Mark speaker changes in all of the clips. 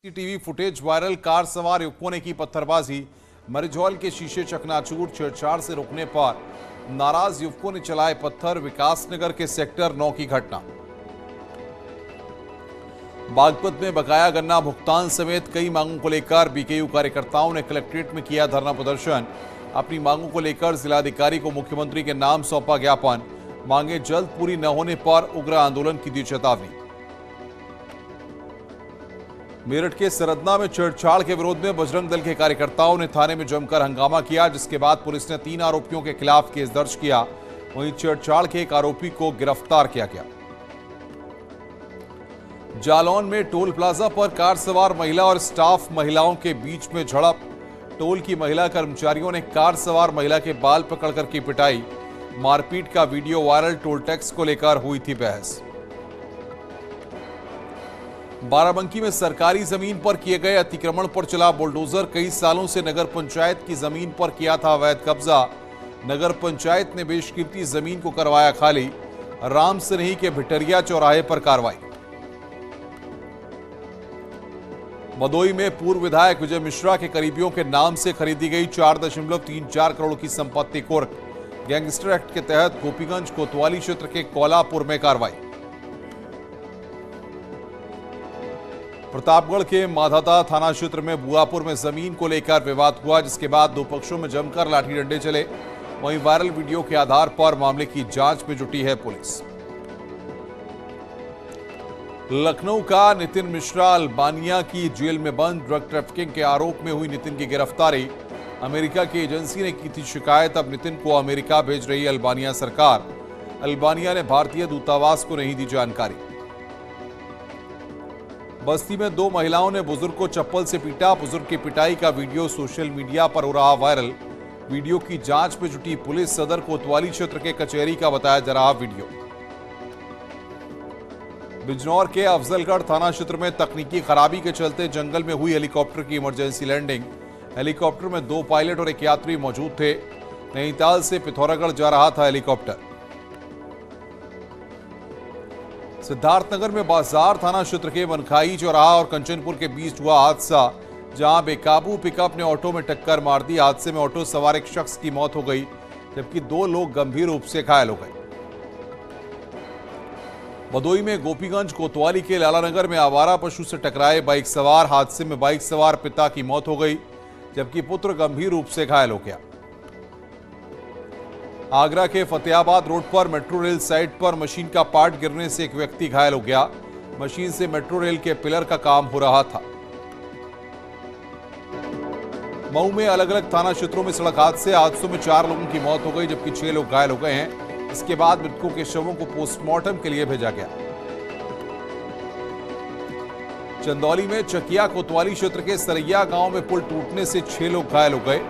Speaker 1: CCTV footage viral. Car सवार युवकों ने की पत्थरबाजी, मरिजौल के शीशे चकनाचूर। छेड़छाड़ से रुकने पर नाराज युवकों ने चलाए पत्थर। विकासनगर के सेक्टर 9 की घटना। बागपत में बकाया गन्ना भुगतान समेत कई मांगों को लेकर बीकेयू कार्यकर्ताओं ने कलेक्ट्रेट में किया धरना प्रदर्शन। अपनी मांगों को लेकर जिलाधिकारी को मुख्यमंत्री के नाम सौंपा ज्ञापन। मांगे जल्द पूरी न होने पर उग्र आंदोलन की दी चेतावनी। मेरठ के सरदना में छेड़छाड़ के विरोध में बजरंग दल के कार्यकर्ताओं ने थाने में जमकर हंगामा किया, जिसके बाद पुलिस ने 3 आरोपियों के खिलाफ केस दर्ज किया। वहीं छेड़छाड़ के एक आरोपी को गिरफ्तार किया गया। जालौन में टोल प्लाजा पर कार सवार महिला और स्टाफ महिलाओं के बीच में झड़प। टोल की महिला कर्मचारियों ने कार सवार महिला के बाल पकड़कर की पिटाई। मारपीट का वीडियो वायरल। टोल टैक्स को लेकर हुई थी बहस। बाराबंकी में सरकारी जमीन पर किए गए अतिक्रमण पर चला बुलडोजर। कई सालों से नगर पंचायत की जमीन पर किया था अवैध कब्जा। नगर पंचायत ने बेशकीमती जमीन को करवाया खाली। राम सिन्ही के भिटरिया चौराहे पर कार्रवाई। मदोई में पूर्व विधायक विजय मिश्रा के करीबियों के नाम से खरीदी गई 4.34 करोड़ की संपत्ति कुर्क। गैंगस्टर एक्ट के तहत गोपीगंज कोतवाली क्षेत्र के कोलापुर में कार्रवाई। प्रतापगढ़ के माधाता थाना क्षेत्र में बुआपुर में जमीन को लेकर विवाद हुआ, जिसके बाद दो पक्षों में जमकर लाठी डंडे चले। वहीं वायरल वीडियो के आधार पर मामले की जांच में जुटी है पुलिस। लखनऊ का नितिन मिश्रा अल्बानिया की जेल में बंद। ड्रग ट्रैफिकिंग के आरोप में हुई नितिन की गिरफ्तारी। अमेरिका की एजेंसी ने की थी शिकायत। अब नितिन को अमेरिका भेज रही अल्बानिया सरकार। अल्बानिया ने भारतीय दूतावास को नहीं दी जानकारी। बस्ती में 2 महिलाओं ने बुजुर्ग को चप्पल से पीटा। बुजुर्ग की पिटाई का वीडियो सोशल मीडिया पर हो रहा वायरल। वीडियो की जांच में जुटी पुलिस। सदर कोतवाली क्षेत्र के कचहरी का बताया जा रहा वीडियो। बिजनौर के अफजलगढ़ थाना क्षेत्र में तकनीकी खराबी के चलते जंगल में हुई हेलीकॉप्टर की इमरजेंसी लैंडिंग। हेलीकॉप्टर में 2 पायलट और एक यात्री मौजूद थे। नैनीताल से पिथौरागढ़ जा रहा था हेलीकॉप्टर। सिद्धार्थनगर में बाजार थाना क्षेत्र के मनखाई चौराहा और कंचनपुर के बीच हुआ हादसा, जहां बेकाबू पिकअप ने ऑटो में टक्कर मार दी। हादसे में ऑटो सवार एक शख्स की मौत हो गई, जबकि 2 लोग गंभीर रूप से घायल हो गए। भदोई में गोपीगंज कोतवाली के लालानगर में आवारा पशु से टकराए बाइक सवार। हादसे में बाइक सवार पिता की मौत हो गई, जबकि पुत्र गंभीर रूप से घायल हो गया। आगरा के फतेहाबाद रोड पर मेट्रो रेल साइट पर मशीन का पार्ट गिरने से एक व्यक्ति घायल हो गया। मशीन से मेट्रो रेल के पिलर का काम हो रहा था। मऊ में अलग अलग थाना क्षेत्रों में सड़क हादसों में 4 लोगों की मौत हो गई, जबकि 6 लोग घायल हो गए हैं। इसके बाद मृतकों के शवों को पोस्टमार्टम के लिए भेजा गया। चंदौली में चकिया कोतवाली क्षेत्र के सरैया गांव में पुल टूटने से 6 लोग घायल हो गए।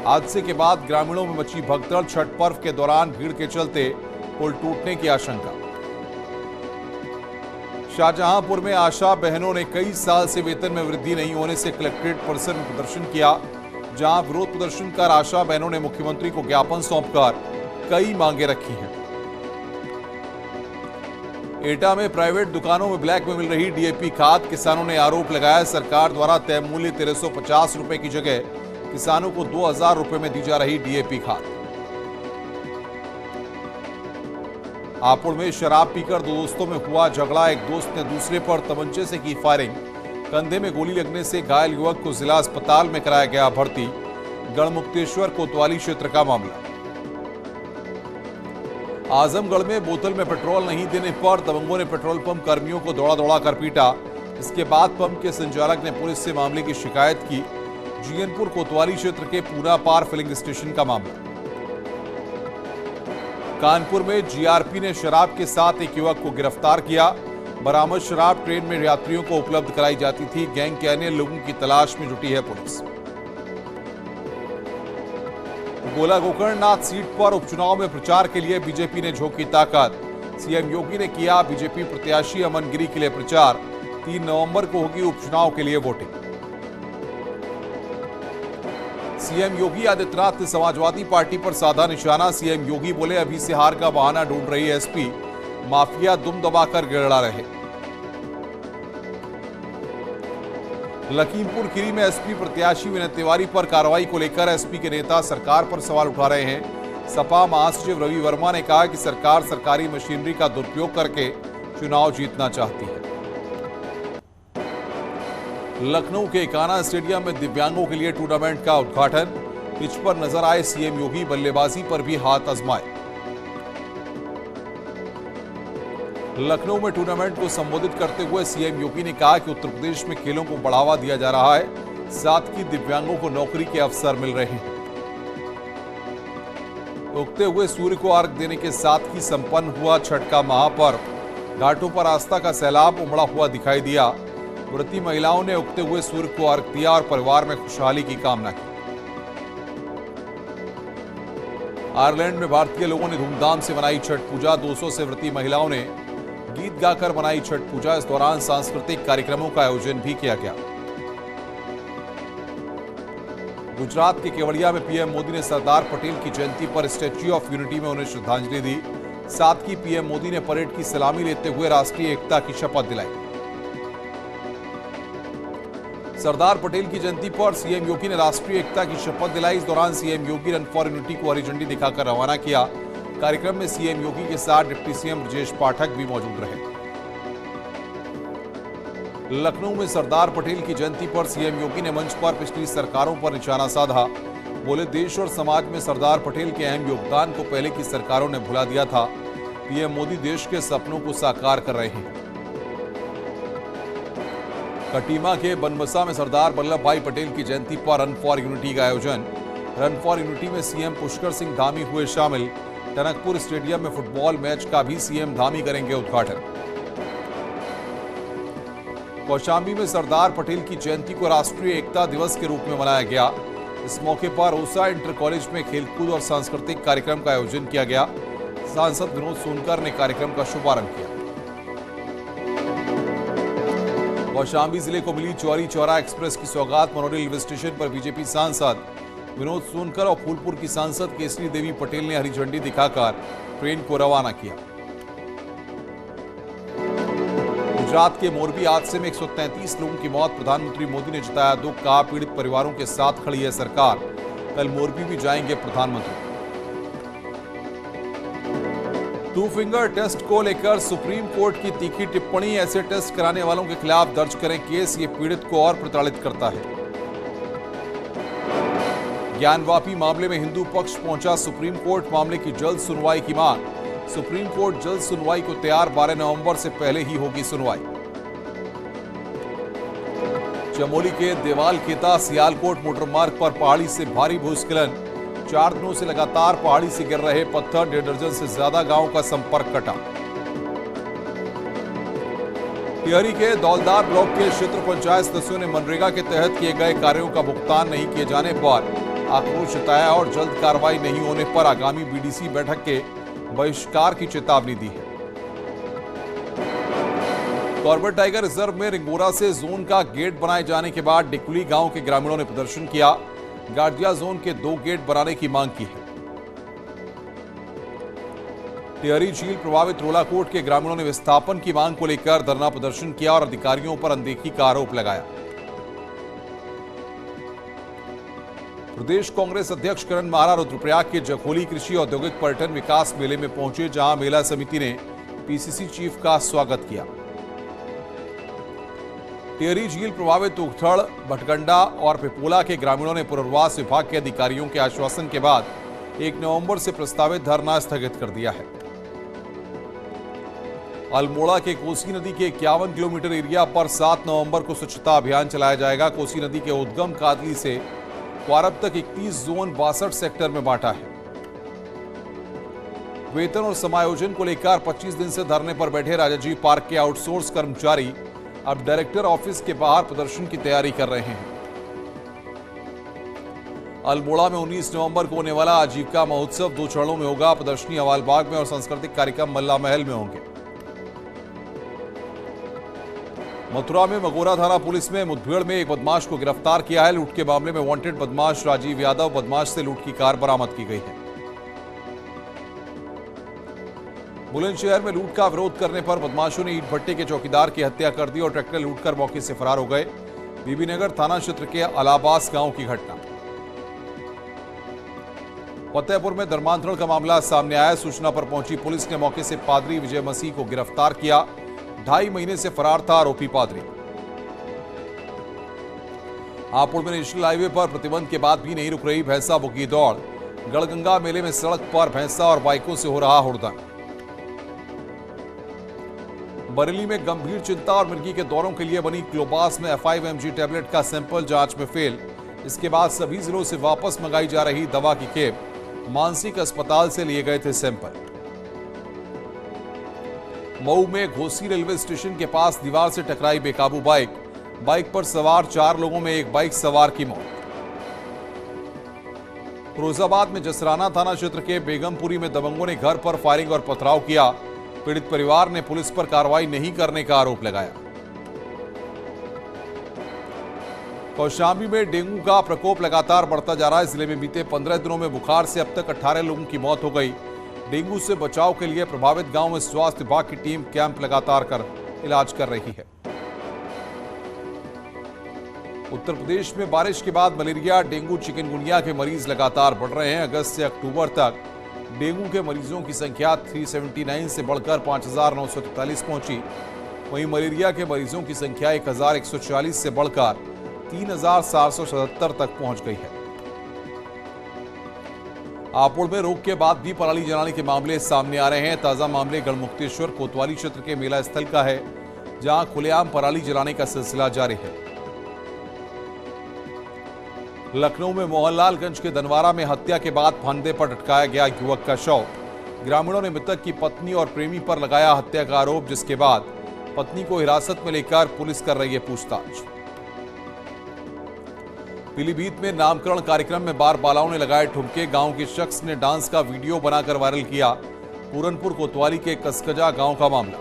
Speaker 1: हादसे के बाद ग्रामीणों में मची भगदड़। छठ पर्व के दौरान भीड़ के चलते पुल टूटने की आशंका। शाहजहांपुर में आशा बहनों ने कई साल से वेतन में वृद्धि नहीं होने से कलेक्ट्रेट परिसर में प्रदर्शन किया, जहां विरोध प्रदर्शन कर आशा बहनों ने मुख्यमंत्री को ज्ञापन सौंपकर कई मांगे रखी हैं। एटा में प्राइवेट दुकानों में ब्लैक में मिल रही डीएपी खाद। किसानों ने आरोप लगाया, सरकार द्वारा तय मूल्य 1350 रुपए की जगह किसानों को 2000 रुपए में दी जा रही डीएपी खाद। हापुड़ में शराब पीकर 2 दोस्तों में हुआ झगड़ा। एक दोस्त ने दूसरे पर तमंचे से की फायरिंग। कंधे में गोली लगने से घायल युवक को जिला अस्पताल में कराया गया भर्ती। गढ़मुक्तेश्वर कोतवाली क्षेत्र का मामला। आजमगढ़ में बोतल में पेट्रोल नहीं देने पर दबंगों ने पेट्रोल पंप कर्मियों को दौड़ा कर पीटा। इसके बाद पंप के संचालक ने पुलिस से मामले की शिकायत की। जीएनपुर कोतवाली क्षेत्र के पूना पार फिलिंग स्टेशन का मामला। कानपुर में जीआरपी ने शराब के साथ एक युवक को गिरफ्तार किया। बरामद शराब ट्रेन में यात्रियों को उपलब्ध कराई जाती थी। गैंग के अन्य लोगों की तलाश में जुटी है पुलिस। गोला गोकर्णनाथ सीट पर उपचुनाव में प्रचार के लिए बीजेपी ने झोंकी ताकत। सीएम योगी ने किया बीजेपी प्रत्याशी अमन गिरी के लिए प्रचार। 3 नवंबर को होगी उपचुनाव के लिए वोटिंग। सीएम योगी आदित्यनाथ ने समाजवादी पार्टी पर साधा निशाना। सीएम योगी बोले, अभी से हार का बहाना ढूंढ रही है एसपी। माफिया दुम दबाकर गिड़ा रहे। लखीमपुर खीरी में एसपी प्रत्याशी विनय तिवारी पर कार्रवाई को लेकर एसपी के नेता सरकार पर सवाल उठा रहे हैं। सपा महासचिव रवि वर्मा ने कहा कि सरकार सरकारी मशीनरी का दुरुपयोग करके चुनाव जीतना चाहती है। लखनऊ के कान्हा स्टेडियम में दिव्यांगों के लिए टूर्नामेंट का उद्घाटन। पिच पर नजर आए सीएम योगी, बल्लेबाजी पर भी हाथ आजमाए। लखनऊ में टूर्नामेंट को संबोधित करते हुए सीएम योगी ने कहा कि उत्तर प्रदेश में खेलों को बढ़ावा दिया जा रहा है, साथ ही दिव्यांगों को नौकरी के अवसर मिल रहे हैं। उगते हुए सूर्य को अर्घ देने के साथ ही संपन्न हुआ छठ का महापर्व। घाटों पर आस्था का सैलाब उमड़ा हुआ दिखाई दिया। व्रती महिलाओं ने उगते हुए सूर्य को अर्घ दिया और परिवार में खुशहाली की कामना की। आयरलैंड में भारतीय लोगों ने धूमधाम से मनाई छठ पूजा। 200 से व्रती महिलाओं ने गीत गाकर मनाई छठ पूजा। इस दौरान सांस्कृतिक कार्यक्रमों का आयोजन भी किया गया। गुजरात के केवड़िया में पीएम मोदी ने सरदार पटेल की जयंती पर स्टैच्यू ऑफ यूनिटी में उन्हें श्रद्धांजलि दी। साथ ही पीएम मोदी ने परेड की सलामी लेते हुए राष्ट्रीय एकता की शपथ दिलाई। सरदार पटेल की जयंती पर सीएम योगी ने राष्ट्रीय एकता की शपथ दिलाई। इस दौरान CM Yogi run for unity को हरी झंडी दिखाकर रवाना किया। कार्यक्रम में सीएम योगी के साथ डिप्टी सीएम ब्रजेश पाठक भी मौजूद रहे। लखनऊ में सरदार पटेल की जयंती पर सीएम योगी ने मंच पर पिछली सरकारों पर निशाना साधा। बोले, देश और समाज में सरदार पटेल के अहम योगदान को पहले की सरकारों ने भुला दिया था। पीएम मोदी देश के सपनों को साकार कर रहे हैं। कटीमा के बनबसा में सरदार वल्लभ भाई पटेल की जयंती पर रन फॉर यूनिटी का आयोजन। रन फॉर यूनिटी में सीएम पुष्कर सिंह धामी हुए शामिल। टनकपुर स्टेडियम में फुटबॉल मैच का भी सीएम धामी करेंगे उद्घाटन। कौशाम्बी में सरदार पटेल की जयंती को राष्ट्रीय एकता दिवस के रूप में मनाया गया। इस मौके पर ओसा इंटर कॉलेज में खेलकूद और सांस्कृतिक कार्यक्रम का आयोजन किया गया। सांसद विनोद सोनकर ने कार्यक्रम का शुभारंभ किया। कौशाम्बी जिले को मिली चौरी चौरा एक्सप्रेस की सौगात। मनोरी रेलवे स्टेशन पर बीजेपी सांसद विनोद सोनकर और फूलपुर की सांसद केसरी देवी पटेल ने हरी झंडी दिखाकर ट्रेन को रवाना किया। गुजरात के मोरबी हादसे में 133 लोगों की मौत। प्रधानमंत्री मोदी ने जताया दुख, कहा पीड़ित परिवारों के साथ खड़ी है सरकार। कल मोरबी भी जाएंगे प्रधानमंत्री। टू फिंगर टेस्ट को लेकर सुप्रीम कोर्ट की तीखी टिप्पणी। ऐसे टेस्ट कराने वालों के खिलाफ दर्ज करें केस, ये पीड़ित को और प्रताड़ित करता है। ज्ञानवापी मामले में हिंदू पक्ष पहुंचा सुप्रीम कोर्ट। मामले की जल्द सुनवाई की मांग। सुप्रीम कोर्ट जल्द सुनवाई को तैयार। 12 नवंबर से पहले ही होगी सुनवाई। चमोली के देवाल खेता सियालकोट मोटरमार्ग पर पहाड़ी से भारी भूस्खलन। 4 दिनों से लगातार पहाड़ी से गिर रहे पत्थर। 1.5 दर्जन से ज्यादा गांवों का संपर्क कटा। टिहरी के दौलदार ब्लॉक के क्षेत्र पंचायत सदस्यों ने मनरेगा के तहत किए गए कार्यों का भुगतान नहीं किए जाने पर आक्रोश जताया और जल्द कार्रवाई नहीं होने पर आगामी बीडीसी बैठक के बहिष्कार की चेतावनी दी है। कॉर्बेट टाइगर रिजर्व में रिंगोरा से जोन का गेट बनाए जाने के बाद डिकुली गांव के ग्रामीणों ने प्रदर्शन किया। गार्जिया जोन के 2 गेट बनाने की मांग की है। टिहरी झील प्रभावित रोलाकोट के ग्रामीणों ने विस्थापन की मांग को लेकर धरना प्रदर्शन किया और अधिकारियों पर अनदेखी का आरोप लगाया। प्रदेश कांग्रेस अध्यक्ष करण माहरा रुद्रप्रयाग के जखोली कृषि औद्योगिक पर्यटन विकास मेले में पहुंचे, जहां मेला समिति ने पीसीसी चीफ का स्वागत किया। टिहरी झील प्रभावित उखथड़, भटगंडा और पिपोला के ग्रामीणों ने पुनर्वास विभाग के अधिकारियों के आश्वासन के बाद 1 नवंबर से प्रस्तावित धरना स्थगित कर दिया है। अल्मोड़ा के कोसी नदी के 51 किलोमीटर एरिया पर 7 नवंबर को स्वच्छता अभियान चलाया जाएगा। कोसी नदी के उद्गम कादली से क्वारब तक 31 जोन 62 सेक्टर में बांटा है। वेतन और समायोजन को लेकर 25 दिन से धरने पर बैठे राजाजी पार्क के आउटसोर्स कर्मचारी अब डायरेक्टर ऑफिस के बाहर प्रदर्शन की तैयारी कर रहे हैं। अल्मोड़ा में 19 नवंबर को होने वाला आजीविका महोत्सव 2 चरणों में होगा। प्रदर्शनी हवालबाग में और सांस्कृतिक कार्यक्रम मल्ला महल में होंगे। मथुरा में मगोरा थाना पुलिस में मुठभेड़ में एक बदमाश को गिरफ्तार किया है। लूट के मामले में वांटेड बदमाश राजीव यादव बदमाश से लूट की कार बरामद की गई है। बुलंदशहर में लूट का विरोध करने पर बदमाशों ने ईंट भट्टे के चौकीदार की हत्या कर दी और ट्रैक्टर लूटकर मौके से फरार हो गए। बीबीनगर थाना क्षेत्र के अलाबास गांव की घटना। फतेहपुर में धर्मांतरण का मामला सामने आया। सूचना पर पहुंची पुलिस ने मौके से पादरी विजय मसीह को गिरफ्तार किया। 2.5 महीने से फरार था आरोपी पादरी। हापुड़ में नेशनल हाईवे पर प्रतिबंध के बाद भी नहीं रुक रही भैंसा बुकी दौड़। गढ़गंगा मेले में सड़क पर भैंसा और बाइकों से हो रहा हुड़दंग। बरेली में गंभीर चिंता और मिर्गी के दौरों के लिए बनी क्लोबास में F5-MG टैबलेट का सैंपल जांच में फेल। इसके बाद सभी जिलों से वापस मंगाई जा रही दवा की खेप मानसिक अस्पताल से लिए गए थे सैंपल। मऊ में घोसी रेलवे स्टेशन के पास दीवार से टकराई बेकाबू बाइक। बाइक पर सवार 4 लोगों में एक बाइक सवार की मौत। फिरोजाबाद में जसराना थाना क्षेत्र के बेगमपुरी में दबंगों ने घर पर फायरिंग और पथराव किया। पीड़ित परिवार ने पुलिस पर कार्रवाई नहीं करने का आरोप लगाया। कौशाम्बी में डेंगू का प्रकोप लगातार बढ़ता जा रहा है। जिले में बीते 15 दिनों में बुखार से अब तक 18 लोगों की मौत हो गई। डेंगू से बचाव के लिए प्रभावित गांव में स्वास्थ्य विभाग की टीम कैंप लगातार कर इलाज कर रही है। उत्तर प्रदेश में बारिश के बाद मलेरिया, डेंगू, चिकनगुनिया के मरीज लगातार बढ़ रहे हैं। अगस्त से अक्टूबर तक डेंगू के मरीजों की संख्या 379 से बढ़कर 5,943 पहुंची। वहीं मलेरिया के मरीजों की संख्या 1,140 से बढ़कर 3,777 तक पहुंच गई है। हापुड़ में रोग के बाद भी पराली जलाने के मामले सामने आ रहे हैं। ताजा मामले गढ़मुक्तेश्वर कोतवाली क्षेत्र के मेला स्थल का है, जहां खुलेआम पराली जलाने का सिलसिला जारी है। लखनऊ में मोहनलालगंज के दनवारा में हत्या के बाद फंदे पर लटकाया गया युवक का शव। ग्रामीणों ने मृतक की पत्नी और प्रेमी पर लगाया हत्या का आरोप, जिसके बाद पत्नी को हिरासत में लेकर पुलिस कर रही है पूछताछ। पीलीभीत में नामकरण कार्यक्रम में बार बालाओं ने लगाए ठुमके। गांव के शख्स ने डांस का वीडियो बनाकर वायरल किया। पूरनपुर कोतवाली के कसकजा गांव का मामला।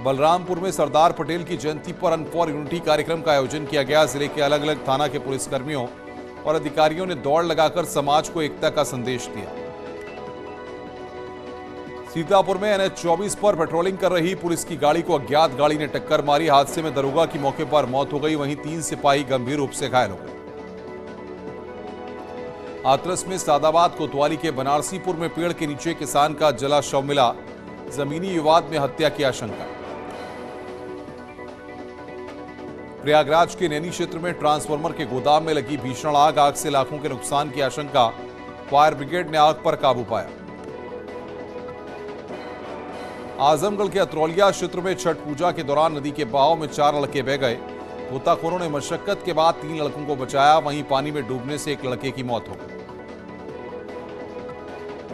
Speaker 1: बलरामपुर में सरदार पटेल की जयंती पर रन फॉर यूनिटी कार्यक्रम का आयोजन किया गया। जिले के अलग अलग थाना के पुलिसकर्मियों और अधिकारियों ने दौड़ लगाकर समाज को एकता का संदेश दिया। सीतापुर में NH-24 पर पेट्रोलिंग कर रही पुलिस की गाड़ी को अज्ञात गाड़ी ने टक्कर मारी। हादसे में दरोगा की मौके पर मौत हो गई। वहीं 3 सिपाही गंभीर रूप से घायल हो गए। हाथरस में सादाबाद कोतवाली के बनारसीपुर में पेड़ के नीचे किसान का जला शव मिला। जमीनी विवाद में हत्या की आशंका। प्रयागराज के नैनी क्षेत्र में ट्रांसफार्मर के गोदाम में लगी भीषण आग। आग से लाखों के नुकसान की आशंका। फायर ब्रिगेड ने आग पर काबू पाया। आजमगढ़ के अतरौलिया क्षेत्र में छठ पूजा के दौरान नदी के बहाव में 4 लड़के बह गए। गोताखोरों ने मशक्कत के बाद 3 लड़कों को बचाया। वहीं पानी में डूबने से एक लड़के की मौत हो गई।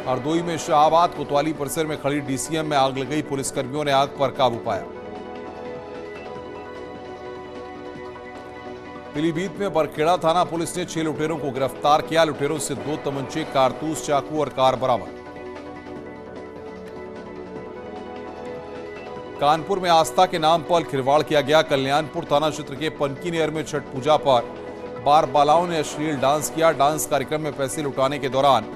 Speaker 1: हरदोई में शाहबाद कोतवाली परिसर में खड़ी DCM में आग लग गई। पुलिसकर्मियों ने आग पर काबू पाया। पीलीभीत में बरखेड़ा थाना पुलिस ने 6 लुटेरों को गिरफ्तार किया। लुटेरों से 2 तमंचे, कारतूस, चाकू और कार बरामद। कानपुर में आस्था के नाम पर खिलवाड़ किया गया। कल्याणपुर थाना क्षेत्र के पनकी नहर में छठ पूजा पर बार बालाओं ने अश्लील डांस किया। डांस कार्यक्रम में पैसे लुटाने के दौरान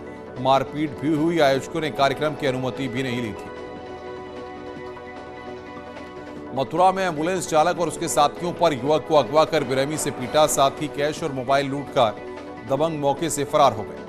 Speaker 1: मारपीट भी हुई। आयोजकों ने कार्यक्रम की अनुमति भी नहीं ली थी। मथुरा में एम्बुलेंस चालक और उसके साथियों पर युवक को अगवा कर बेरहमी से पीटा। साथ ही कैश और मोबाइल लूटकर दबंग मौके से फरार हो गए।